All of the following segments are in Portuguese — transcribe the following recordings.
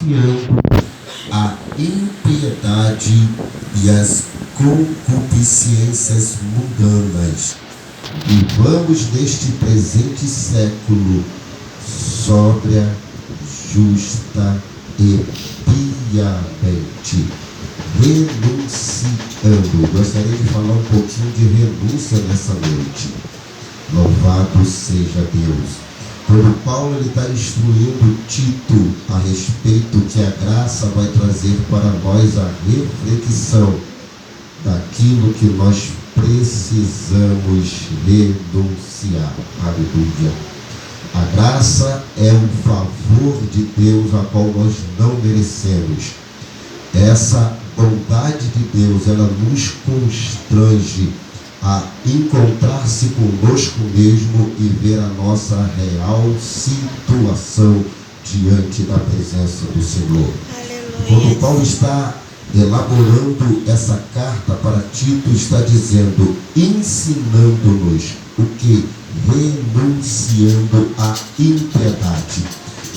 renunciando à impiedade e às concupiscências mundanas. Vivamos neste presente século sóbria, justa e piamente, renunciando. Gostaria de falar um pouquinho de renúncia nessa noite. Louvado seja Deus. Quando Paulo está instruindo Tito a respeito que a graça vai trazer para nós a reflexão daquilo que nós precisamos renunciar. Aleluia. A graça é um favor de Deus a qual nós não merecemos. Essa bondade de Deus, ela nos constrange a encontrar-se conosco mesmo e ver a nossa real situação diante da presença do Senhor. Aleluia. Quando Paulo está elaborando essa carta para Tito, está dizendo, ensinando-nos o que? Renunciando à impiedade.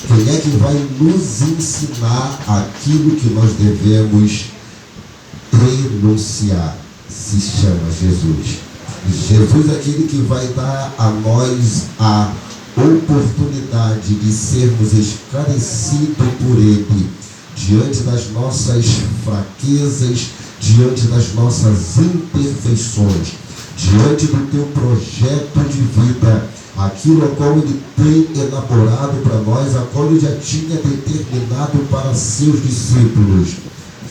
Quem é que vai nos ensinar aquilo que nós devemos renunciar? Se chama Jesus. Jesus é aquele que vai dar a nós a oportunidade de sermos esclarecidos por Ele, diante das nossas fraquezas, diante das nossas imperfeições, diante do teu projeto de vida, aquilo a qual Ele tem elaborado para nós, a qual Ele já tinha determinado para seus discípulos.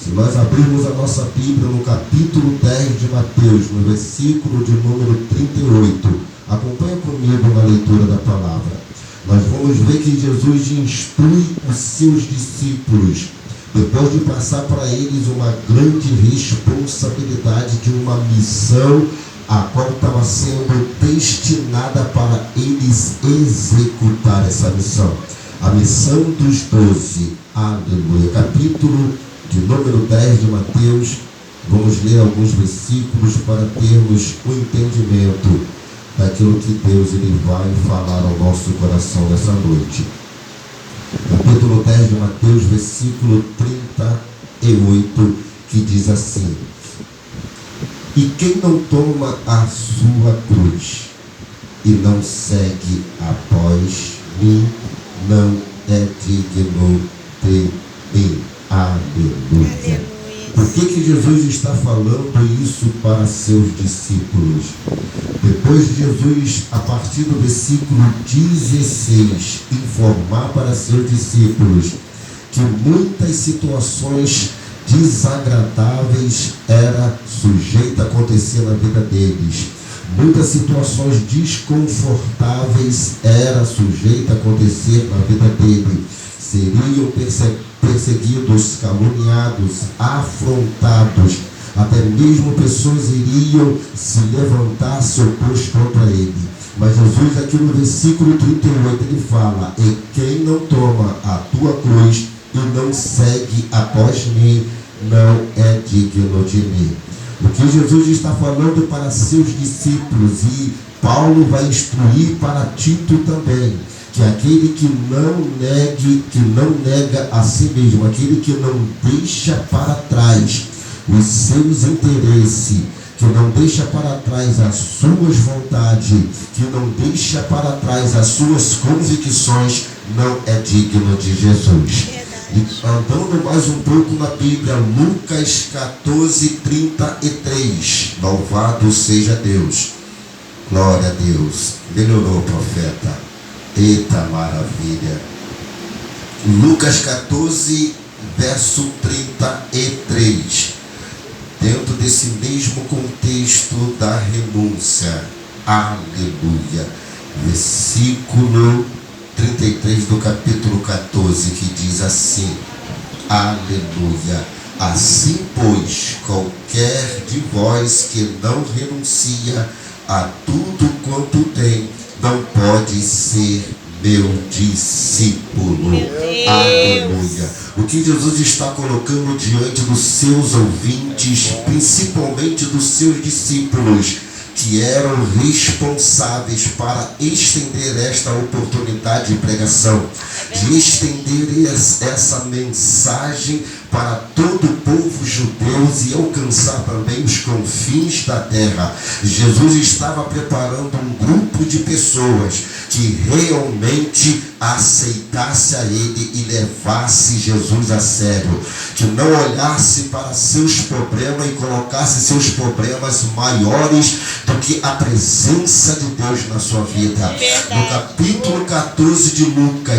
Se nós abrirmos a nossa Bíblia no capítulo 10 de Mateus, no versículo de número 38, acompanha comigo na leitura da palavra. Nós vamos ver que Jesus instrui os seus discípulos, depois de passar para eles uma grande responsabilidade de uma missão, a qual estava sendo destinada para eles executar essa missão. A missão dos 12. Aleluia. Capítulo de número 10 de Mateus, vamos ler alguns versículos para termos o entendimento daquilo que Deus ele vai falar ao nosso coração nessa noite. Capítulo 10 de Mateus, versículo 38, que diz assim: e quem não toma a sua cruz e não segue após mim, não é digno de mim. Aleluia. Por que Jesus está falando isso para seus discípulos? Depois de Jesus, a partir do versículo 16, informar para seus discípulos que muitas situações desagradáveis era sujeita a acontecer na vida deles. Muitas situações desconfortáveis era sujeita a acontecer na vida dele. Seriam perseguidos, caluniados, afrontados, até mesmo pessoas iriam se levantar, se opor contra ele. Mas Jesus aqui no versículo 38 ele fala: e quem não toma a tua cruz e não segue após mim, não é digno de mim. O que Jesus está falando para seus discípulos, e Paulo vai instruir para Tito também, que aquele que não nega a si mesmo, aquele que não deixa para trás os seus interesses, que não deixa para trás as suas vontades, que não deixa para trás as suas convicções, não é digno de Jesus. E andando mais um pouco na Bíblia, Lucas 14:33, louvado seja Deus, glória a Deus. Melhorou, profeta. Eita maravilha. Lucas 14, verso 33. Dentro desse mesmo contexto da renúncia. Aleluia. Versículo 33 do capítulo 14, que diz assim: aleluia. Assim, pois, qualquer de vós que não renuncia a tudo quanto tem, não pode ser meu discípulo. Aleluia. O que Jesus está colocando diante dos seus ouvintes, principalmente dos seus discípulos, que eram responsáveis para estender esta oportunidade de pregação, de estender essa mensagem para todo o povo judeu e alcançar também os confins da terra. Jesus estava preparando um grupo de pessoas que realmente aceitasse a Ele e levasse Jesus a sério, que não olhasse para seus problemas e colocasse seus problemas maiores do que a presença de Deus na sua vida. No capítulo 14 de Lucas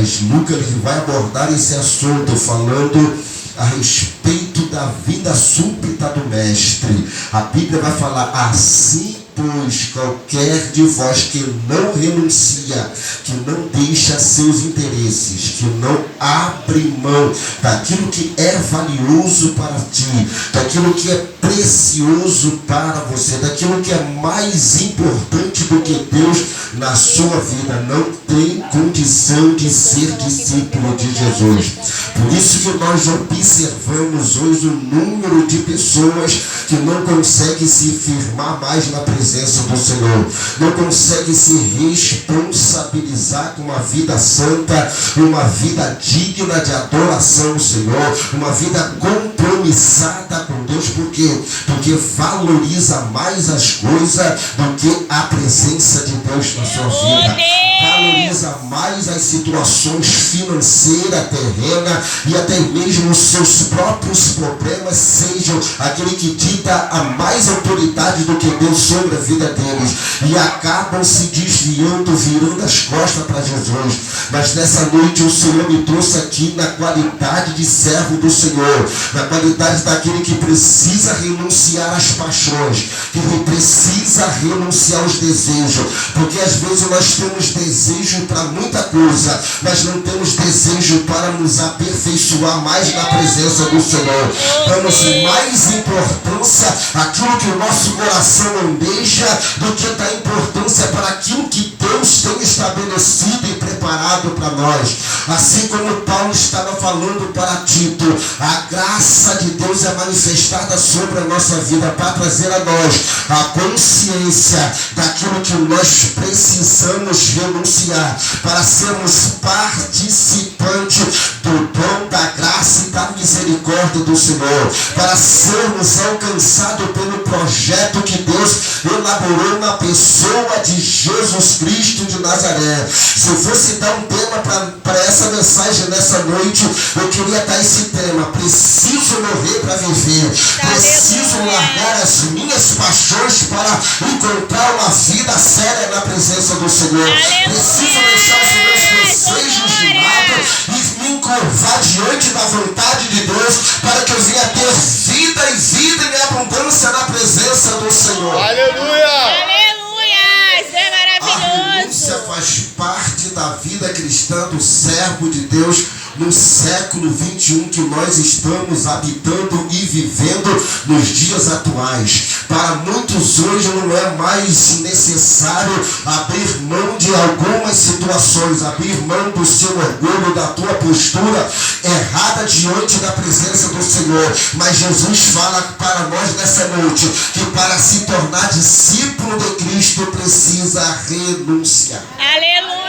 ele vai abordar esse assunto falando a respeito da vinda súbita do Mestre. A Bíblia vai falar assim: pois qualquer de vós que não renuncia, que não deixa seus interesses, que não abre mão daquilo que é valioso para ti, daquilo que é precioso para você, daquilo que é mais importante do que Deus na sua vida, não tem condição de ser discípulo de Jesus. Por isso que nós observamos hoje o número de pessoas que não conseguem se firmar mais na presença do Senhor, não conseguem se responsabilizar com uma vida santa, uma vida digna de adoração ao Senhor, uma vida compromissada com Deus. Por quê? Porque valoriza mais as coisas do que a presença de Deus na sua vida. Valoriza mais as situações financeiras, terrenas, e até mesmo os seus próprios problemas sejam aquele que dita a mais autoridade do que Deus sobre a vida deles, e acabam se desviando, virando as costas para Jesus. Mas nessa noite o Senhor me trouxe aqui na qualidade de servo do Senhor, na qualidade daquele que precisa renunciar às paixões, que precisa renunciar aos desejos, porque às vezes nós temos desejo para muita coisa, mas não temos desejo para nos aperfeiçoar mais na presença do Senhor. Damos mais importância àquilo que o nosso coração almeja do que dar importância para aquilo que Deus tem estabelecido e preparado para nós. Assim como Paulo estava falando para Tito, a graça de Deus é manifestada sobre a nossa vida para trazer a nós a consciência daquilo que nós precisamos renunciar para sermos participantes do dom da graça e da misericórdia do Senhor, para sermos alcançados pelo projeto que Deus elaborou na pessoa de Jesus Cristo de Nazaré. Se eu fosse dar um tema para essa mensagem nessa noite, eu queria dar esse tema: preciso morrer para viver, preciso largar as minhas paixões para encontrar uma vida séria na presença do Senhor. Preciso deixar os meus desejos de lado e me encurvar diante da vontade de Deus, para que eu venha ter vida e vida em abundância na presença do Senhor. Aleluia! Aleluia! Isso é maravilhoso! A renúncia faz parte da vida cristã do servo de Deus no século 21 que nós estamos habitando e vivendo nos dias atuais. Para muitos hoje não é mais necessário abrir mão de algumas situações, abrir mão do seu orgulho, da tua postura errada diante da presença do Senhor. Mas Jesus fala para nós nessa noite que para se tornar discípulo de Cristo precisa renunciar. Aleluia!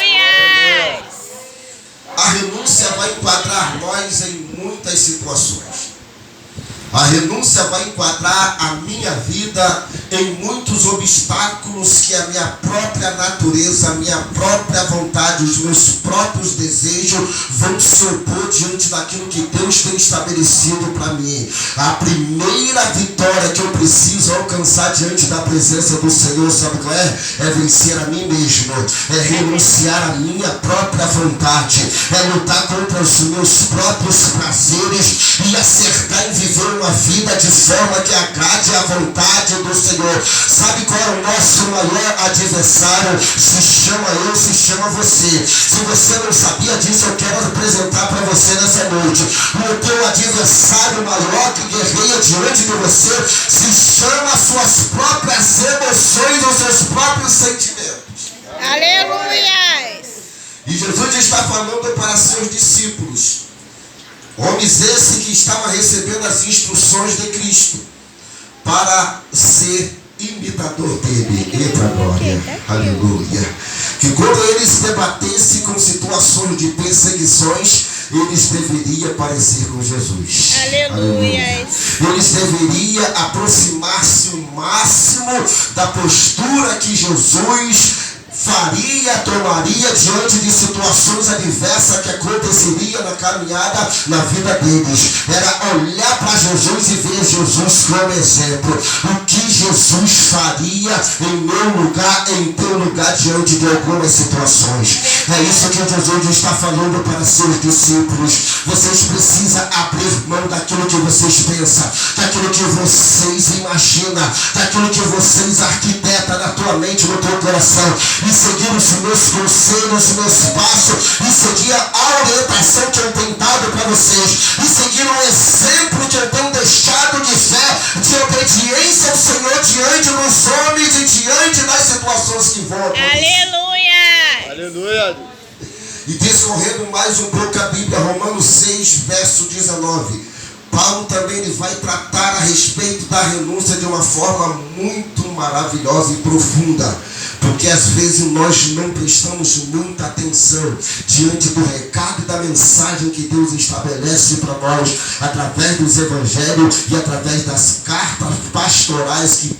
A renúncia vai enquadrar nós em muitas situações. A renúncia vai enquadrar a minha vida em muitos obstáculos que a minha própria natureza, a minha própria vontade, os meus próprios desejos vão se opor diante daquilo que Deus tem estabelecido para mim. A primeira vitória que eu preciso alcançar diante da presença do Senhor, sabe qual é? É vencer a mim mesmo, é renunciar à minha própria vontade, é lutar contra os meus próprios prazeres e acertar em viver uma vida de forma que agrade a vontade do Senhor. Sabe qual é o nosso maior adversário? Se chama eu, se chama você. Se você não sabia disso, eu quero apresentar para você nessa noite. O teu adversário maior que guerreia diante de você se chama suas próprias emoções, os seus próprios sentimentos. Aleluia! E Jesus está falando para seus discípulos, homens esse que estava recebendo as instruções de Cristo para ser imitador dele. Eita glória, aleluia. Que quando eles debatessem com situações de perseguições, eles deveriam parecer com Jesus. Aleluia. Eles deveriam aproximar-se o máximo da postura que Jesus faria, tomaria diante de situações adversas que aconteceria na caminhada na vida deles. Era olhar para Jesus e ver Jesus como exemplo. O que Jesus faria em meu lugar, em teu lugar, diante de algumas situações. É isso que Jesus está falando para seus discípulos. Vocês precisam abrir mão daquilo que vocês pensam, daquilo que vocês imaginam, daquilo que vocês arquitetam na tua mente, no teu coração, e seguir os meus conselhos, os meus passos, e seguir a orientação que eu tenho dado para vocês, e seguir o exemplo que eu tenho deixado de fé, de obediência ao Senhor diante dos homens e diante das situações que vão acontecer. Aleluia. Aleluia. E discorrendo mais um pouco a Bíblia, Romanos 6, verso 19. Paulo também ele vai tratar a respeito da renúncia de uma forma muito maravilhosa e profunda. Porque às vezes nós não prestamos muita atenção diante do recado e da mensagem que Deus estabelece para nós através dos evangelhos e através das cartas pastorais que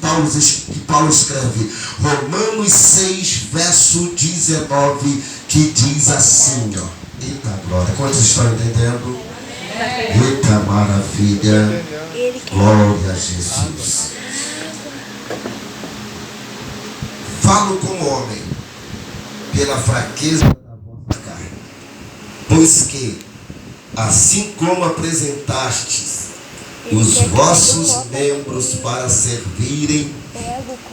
Paulo escreve. Romanos 6, verso 19, que diz assim, ó. Eita glória, quantos estão entendendo? Eita maravilha, glória a Jesus. Falo como homem, pela fraqueza da vossa carne, pois que, assim como apresentastes os vossos membros para servirem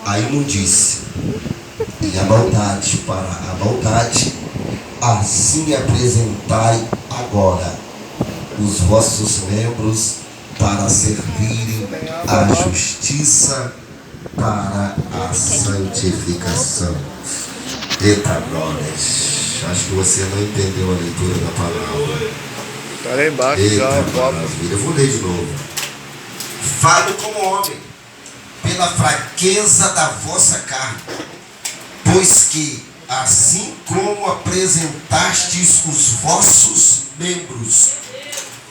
a imundícia e a maldade para a maldade, assim apresentai agora os vossos membros para servirem a justiça para a santificação. Eita glória. Acho que você não entendeu a leitura da palavra. Está lá embaixo. Eita Já, maravilha. Eu vou ler de novo. Falo como homem, pela fraqueza da vossa carne, pois que, assim como apresentastes os vossos membros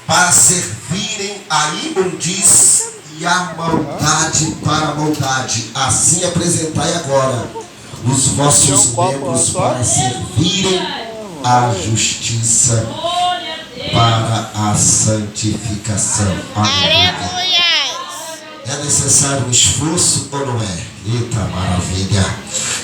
para servirem a imundícia e a maldade para a maldade, assim apresentai agora os vossos membros para servirem a justiça para a santificação. Aleluia. É necessário um esforço ou não é? Eita maravilha.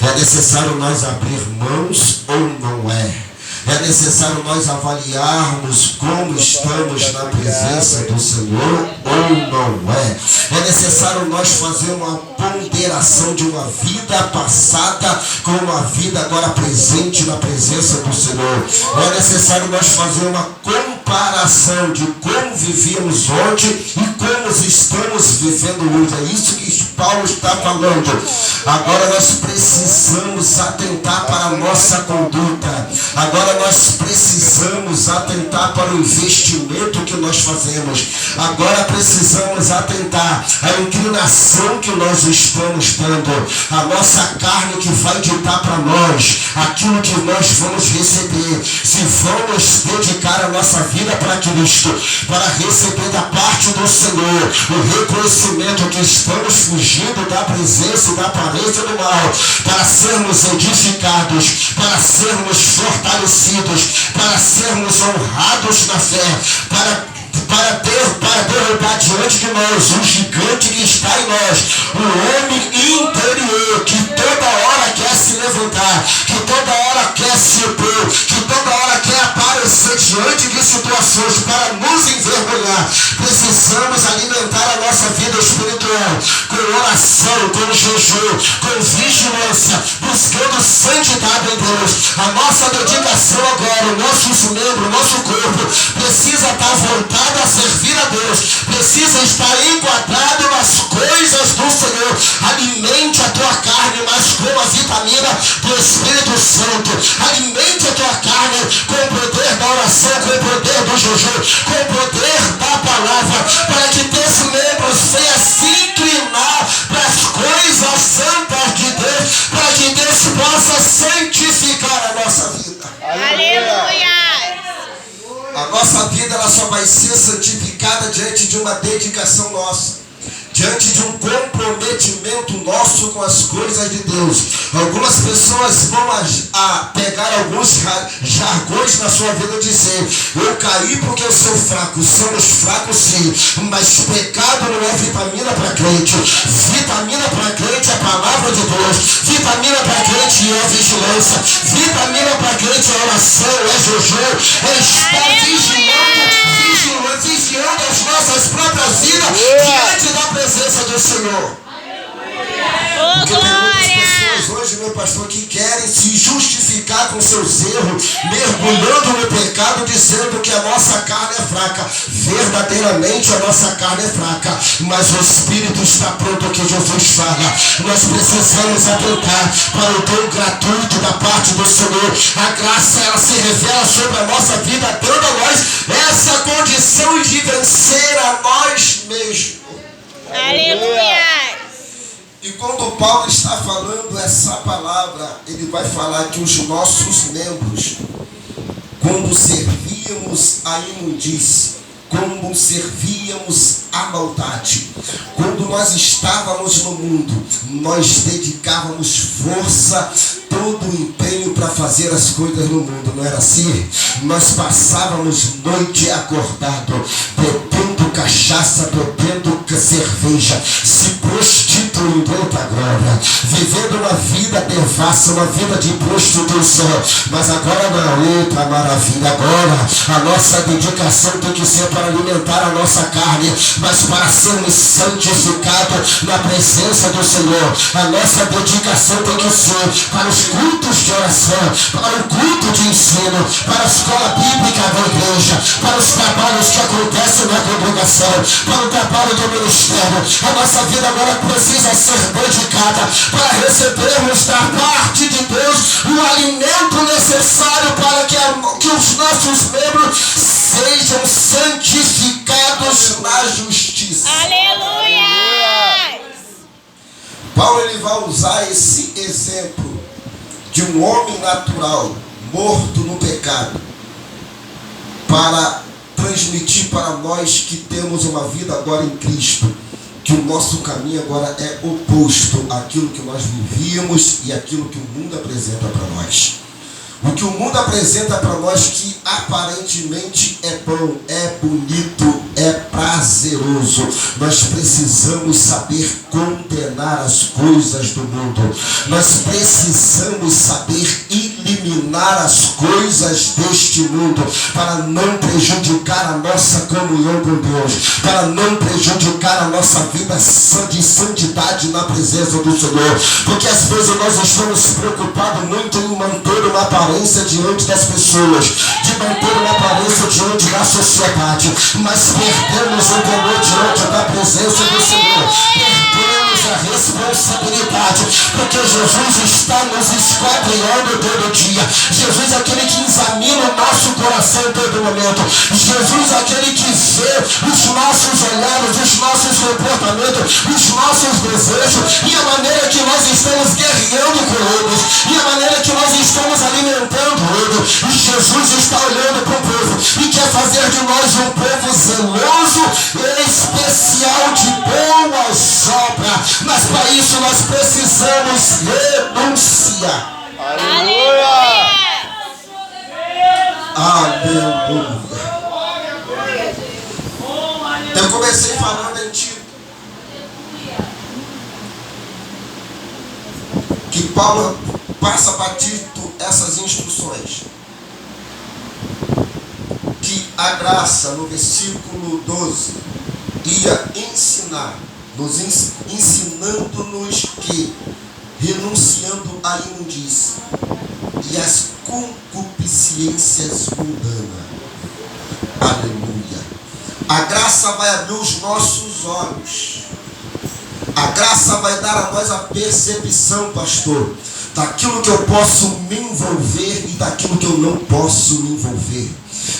É necessário nós abrir mãos ou não é? É necessário nós avaliarmos como estamos na presença do Senhor ou não é? É necessário nós fazer uma ponderação de uma vida passada com uma vida agora presente na presença do Senhor. É necessário nós fazer uma comparação de como vivíamos ontem e como estamos vivendo hoje. É isso que Paulo está falando. Agora nós precisamos atentar para a nossa conduta. Agora nós precisamos atentar para o investimento que nós fazemos. Agora precisamos atentar à inclinação que nós estamos tendo. A nossa carne que vai ditar para nós aquilo que nós vamos receber. Se vamos dedicar a nossa vida para Cristo, para receber da parte do Senhor o reconhecimento que estamos fugindo da presença e da aparência do mal, para sermos edificados, para sermos fortalecidos, para sermos honrados na fé, para derrubar diante de nós o gigante que está em nós, o homem interior que toda hora quer se levantar, que toda hora quer se opor, que toda hora quer aparecer diante de situações para nos envergonhar. Precisamos alimentar a nossa vida espiritual com oração, com jejum, com vigilância, buscando santidade em Deus. A nossa dedicação agora, o nosso membro, o nosso corpo precisa estar voltado a servir a Deus, precisa estar enquadrado nas coisas do Senhor. Alimente a tua carne, mas com a vitamina do Espírito Santo. Alimente a tua carne com o poder da oração, com o poder do jejum, com o poder da palavra, para que teus membros venham se inclinar para as coisas nossa vida ela só vai ser santificada diante de uma dedicação nossa, diante de um comprometimento nosso com as coisas de Deus. Algumas pessoas vão a pegar alguns jargões na sua vida e dizer: eu caí porque eu sou fraco. Somos fracos sim, mas pecado não é vitamina para crente. Vitamina para crente é a palavra de Deus. Vitamina para crente é vigilância. Vitamina para crente é oração, é jejum, é estar vigiando as nossas próprias vidas diante da presença do Senhor. Porque tem muitas pessoas hoje, meu pastor, que querem se justificar com seus erros, mergulhando no pecado, dizendo que a nossa carne é fraca. Verdadeiramente a nossa carne é fraca, mas o Espírito está pronto, que Jesus fala. Nós precisamos atentar para o dom gratuito da parte do Senhor. A graça, ela se revela sobre a nossa vida, dando a nós essa condição de vencer a nós mesmos. Aleluia! E quando Paulo está falando essa palavra, ele vai falar que os nossos membros, quando servíamos a imundície, quando servíamos à maldade, quando nós estávamos no mundo, nós dedicávamos força, todo o empenho para fazer as coisas no mundo, não era assim? Nós passávamos noite acordado, bebendo cachaça, bebendo cerveja, se prostituindo, eita glória, vivendo uma vida devassa, uma vida de prostituição. Mas agora não, eita maravilha, agora a nossa dedicação tem que ser para alimentar a nossa carne, mas para sermos santificados na presença do Senhor. A nossa dedicação tem que ser para os cultos de oração, para o culto de ensino, para a escola bíblica da igreja, para os trabalhos que acontecem na congregação, para o trabalho do ministério. A nossa vida agora precisa ser dedicada para recebermos da parte de Deus o alimento necessário para que os nossos membros sejam santificados na justiça. Aleluia! Paulo ele vai usar esse exemplo de um homem natural morto no pecado para transmitir para nós que temos uma vida agora em Cristo, que o nosso caminho agora é oposto àquilo que nós vivíamos e àquilo que o mundo apresenta para nós. O que o mundo apresenta para nós, que aparentemente é bom, é bonito, é prazeroso, nós precisamos saber condenar as coisas do mundo. Nós precisamos saber eliminar as coisas deste mundo para não prejudicar a nossa comunhão com Deus, para não prejudicar a nossa vida de santidade na presença do Senhor. Porque às vezes nós estamos preocupados muito em manter uma aparência diante das pessoas, de manter uma aparência diante da sociedade, mas perdemos o temor diante da presença do Senhor, perdemos a responsabilidade, porque Jesus está nos esquadrinhando todo dia. Jesus é aquele que examina o nosso coração em todo momento. Jesus é aquele que vê os nossos olhares, os nossos comportamentos, os nossos desejos, e a maneira que nós estamos guerreando com eles, e a maneira que nós estamos alimentando ele. E Jesus está olhando para o povo e quer fazer de nós um povo zeloso, especial, de boas obras. Mas para isso nós precisamos renunciar. Aleluia! Aleluia! Eu comecei falando em Tito, que Paulo passa para Tito essas instruções, que a graça, no versículo 12, ia ensinar, ensinando-nos que, renunciando à imundície e às concupiscências mundanas, aleluia, a graça vai abrir os nossos olhos, a graça vai dar a nós a percepção, pastor, daquilo que eu posso me envolver e daquilo que eu não posso me envolver.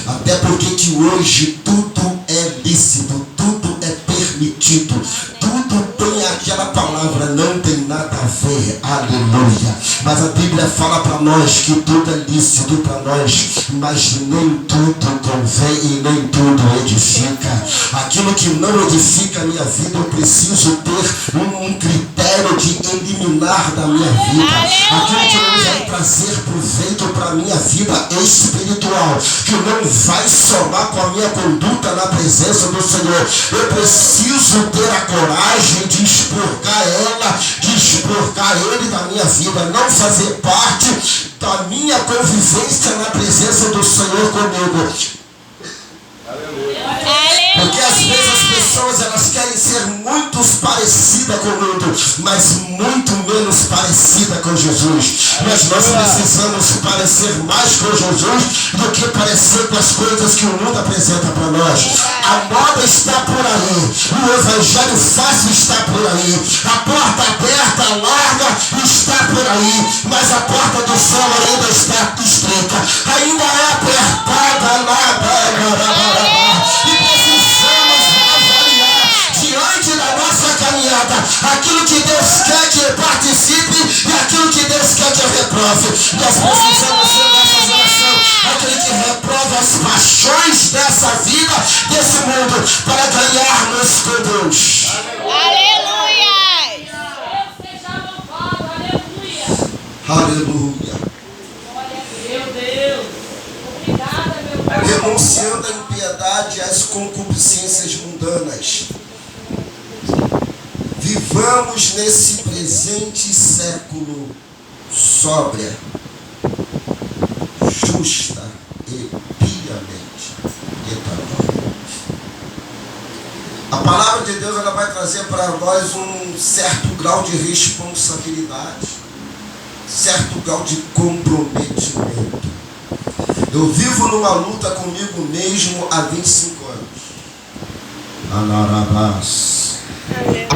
Até porque que hoje tudo é lícito, tudo é permitido, tudo tem aquela palavra, não tem nada a ver, aleluia. Mas a Bíblia fala para nós que tudo é lícito para nós, mas nem tudo convém e nem tudo edifica. Aquilo que não edifica a minha vida, eu preciso ter um critério de eliminar da minha vida. Aquilo que não vai trazer proveito para a minha vida espiritual, que não vai somar com a minha conduta na presença do Senhor, eu preciso ter a coragem de expurgar ela, de expurgar ele da minha vida, não fazer parte da minha convivência na presença do Senhor comigo. Porque às vezes as pessoas elas querem ser muito parecidas com o mundo, mas muito menos parecida com Jesus. Mas nós precisamos parecer mais com Jesus do que parecer com as coisas que o mundo apresenta para nós. A moda está por aí, o evangelho fácil está por aí, a porta aberta, larga, está por aí, mas a porta do céu ainda está estreita, ainda é apertada lá. E precisamos avaliar diante da nossa caminhada aquilo que Deus quer que eu participe e aquilo que Deus quer que eu reprove. Nós precisamos ser nessa geração aquele que reprova as paixões dessa vida, desse mundo, para ganharmos com Deus. Aleluia! Aleluia. Meu Deus. Obrigada, meu Pai. Renunciando à impiedade e às concupiscências mundanas. Vivamos nesse presente século sóbria, justa e piamente. A palavra de Deus ela vai trazer para nós um certo grau de responsabilidade, certo grau de comprometimento. Eu vivo numa luta comigo mesmo há 25 anos. Alarabás.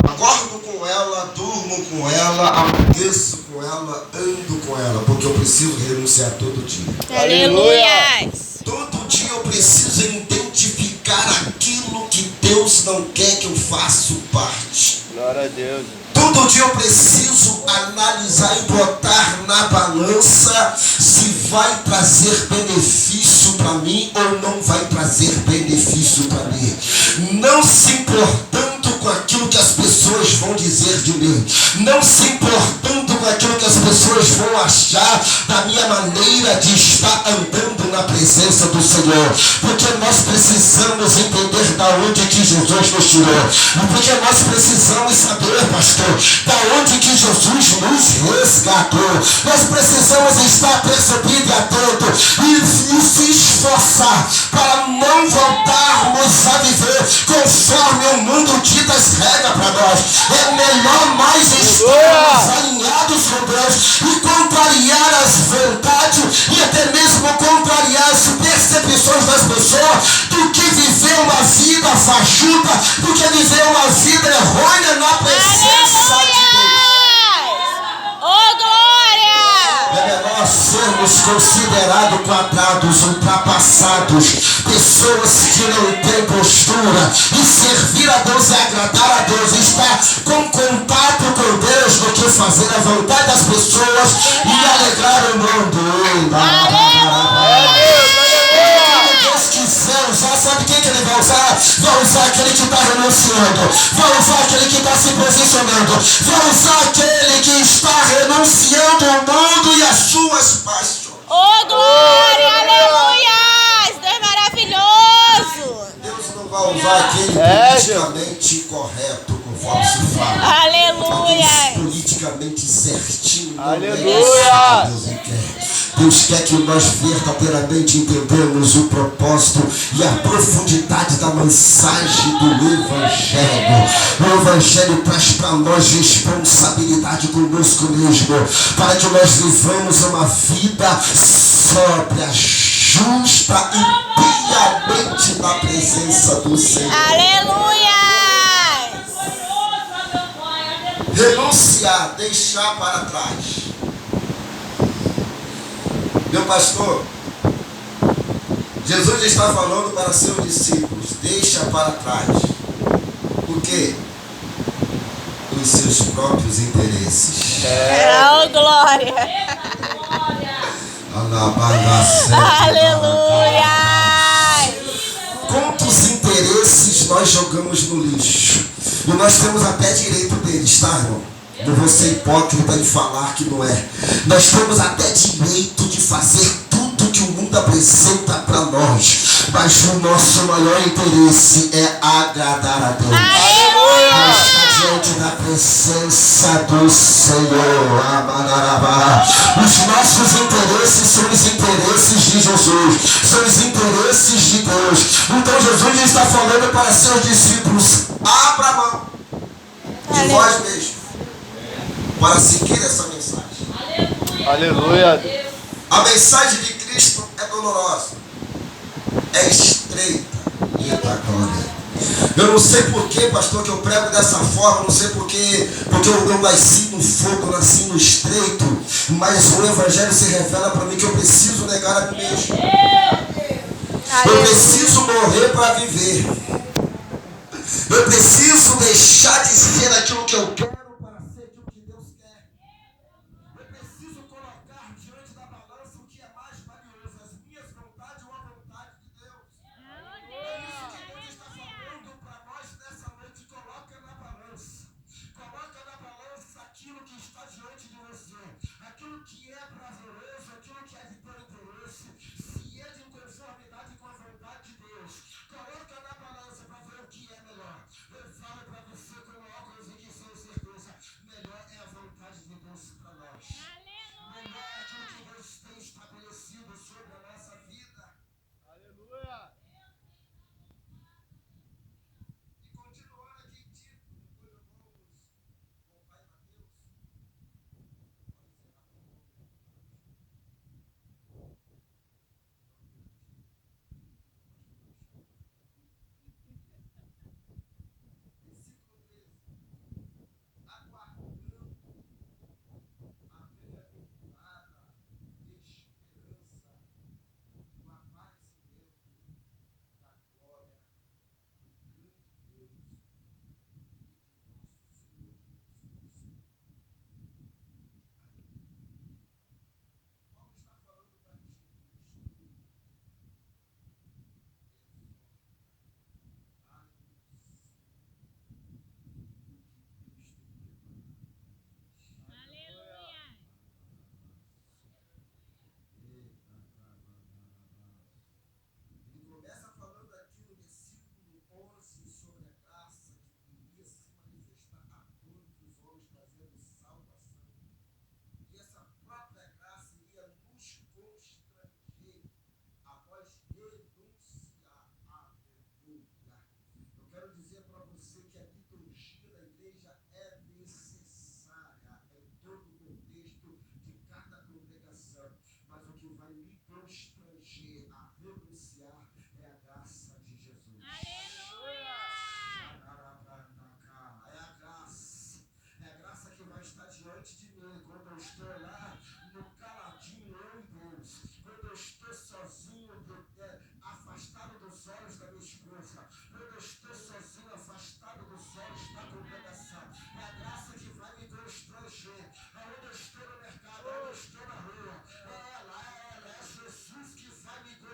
Acordo com ela, durmo com ela, amanheço com ela, ando com ela, porque eu preciso renunciar todo dia. Aleluia! Todo dia eu preciso identificar aquilo que Deus não quer que eu faça parte. Glória a Deus. Todo dia eu preciso analisar e botar na balança se vai trazer benefício para mim ou não vai trazer benefício para mim. Não se importando com aquilo que as pessoas vão dizer de mim. Não se importando com aquilo que as pessoas vão achar da minha maneira de estar andando na presença do Senhor. Porque nós precisamos entender da onde que Jesus nos tirou. Porque nós precisamos saber, pastor, da onde que Jesus nos resgatou. Nós precisamos estar percebido e atento e se esforçar para não voltarmos a viver conforme o mundo dita as regras para nós. É melhor mais estarmos alinhados com Deus e contrariar as vontades e até mesmo contrariar as percepções das pessoas do que viver uma vida fajuta, do que viver uma vida errônea na presença de Deus. Oh, glória! É melhor sermos considerados quadrados, ultrapassados, pessoas que não têm postura, e servir a Deus e agradar a Deus, estar com contato com Deus, do que fazer a vontade das pessoas e alegrar o mundo. Deus quiser usar, sabe quem que ele vai usar? Vai usar aquele que está renunciando, vai usar aquele que está se posicionando, vai usar aquele que está renunciando ao mundo e às suas paixões. Oh, glória! Aleluia! Deus maravilhoso! Deus não vai usar aquele politicamente incorreto, conforme se fala. Aleluia! Aquele politicamente certinho. não é Aleluia! isso que Deus quer. Deus quer que nós verdadeiramente entendamos o propósito e a profundidade da mensagem do Evangelho. O Evangelho traz para nós responsabilidade conosco mesmo, para que nós vivamos uma vida sóbria, justa e piamente na presença do Senhor. Aleluia! Renunciar, deixar para trás. Meu pastor, Jesus está falando para seus discípulos, deixa para trás. Por quê? os seus próprios interesses. Oh, glória. Aleluia. Quantos interesses nós jogamos no lixo? E nós temos até direito deles, tá, irmão? Não vou ser hipócrita em falar que não é. Nós temos até direito de fazer tudo que o mundo apresenta para nós. Mas o nosso maior interesse é agradar a Deus. Aleluia. Estar diante da presença do Senhor. Amanarabá. Os nossos interesses são os interesses de Jesus. São os interesses de Deus. Então Jesus está falando para seus discípulos: abra mão de vós mesmos para seguir essa mensagem. Aleluia. A mensagem de Cristo é dolorosa, é estreita. Eita glória. Eu não sei porquê, pastor, que eu prego dessa forma. Não sei porquê, porque eu nasci no fogo, eu nasci no estreito. Mas o Evangelho se revela para mim que eu preciso negar a mim mesmo. Eu preciso morrer para viver. Eu preciso deixar de ser aquilo que eu quero para ser aquilo que Deus quer. Eu preciso colocar diante da balança o que é mais valioso, as minhas vontades ou a vontade de Deus. É isso que Deus está falando para nós nessa noite. Coloca na balança. Coloca na balança aquilo que está diante de você. Aquilo que é prazeroso, aquilo que é de teu interesse. Se é de conformidade com a vontade de Deus. Coloca na balança para ver o que é melhor. Eu falo para você com óculos e que sem certeza. Melhor é a vontade de Deus para nós. Melhor é aquilo que Deus tem estabelecido sobre a nossa vida. Aleluia. E continuando aqui, Tito, depois eu vou voltar em Mateus. Versículo 13. Aguardando a bem-aventurada esperança do aparecimento da glória do grande Deus e de nosso Senhor Jesus Cristo. Paulo está falando para Tito: ele começa falando aqui no versículo 11 sobre a graça que iria se manifestar a todos os homens trazendo salvação. E essa própria graça iria nos constranger a nós renunciar. Aleluia. Eu quero dizer para você que a liturgia da igreja é necessária em todo o contexto de cada congregação. Mas o que vai me constranger a renunciar é a graça de Jesus. É a graça. É a graça que vai estar diante de mim quando eu estou lá no caladinho, eu e Deus. Quando eu estou sozinho, afastado dos olhos da minha esposa. Quando eu estou sozinho, afastado dos olhos da congregação. É a graça que vai me constranger. Aonde eu estou no mercado, aonde eu estou na rua. É ela, é Jesus que vai me constranger.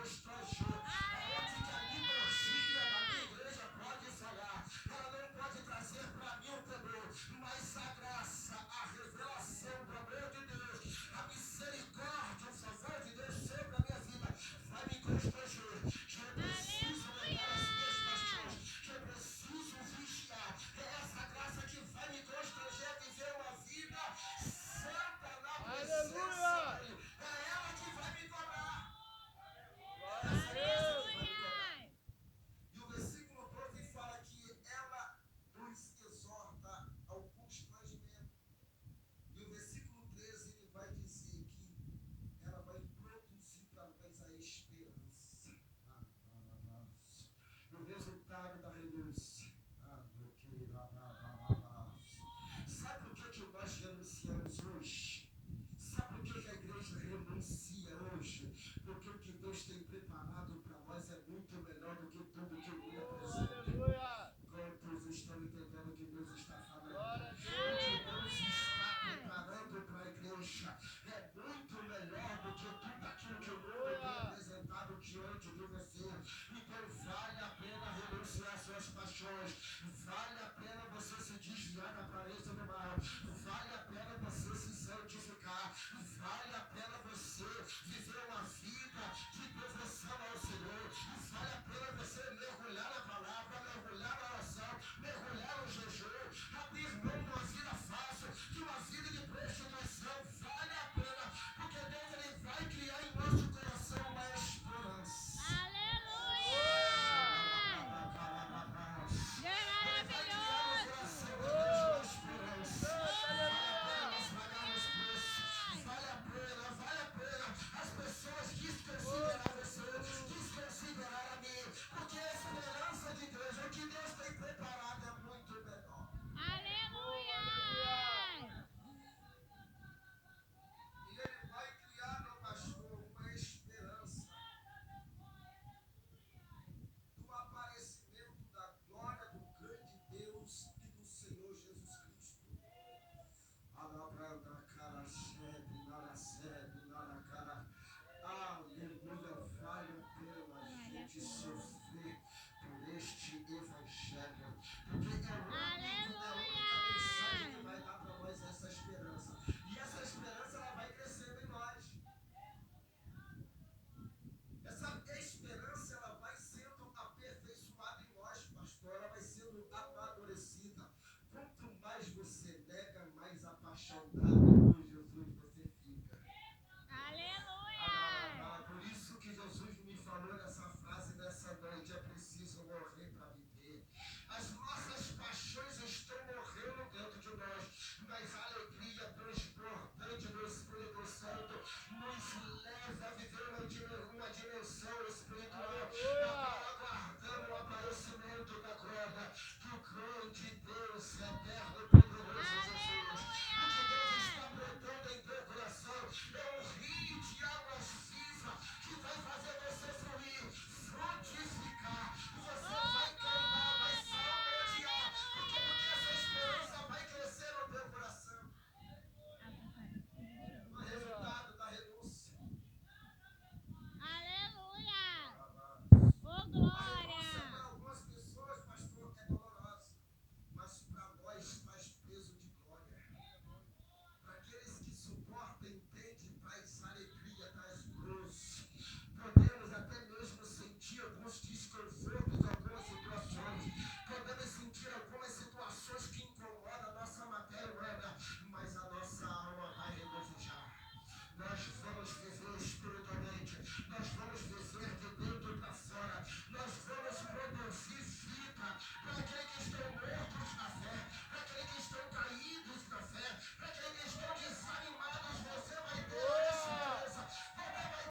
Shaddai.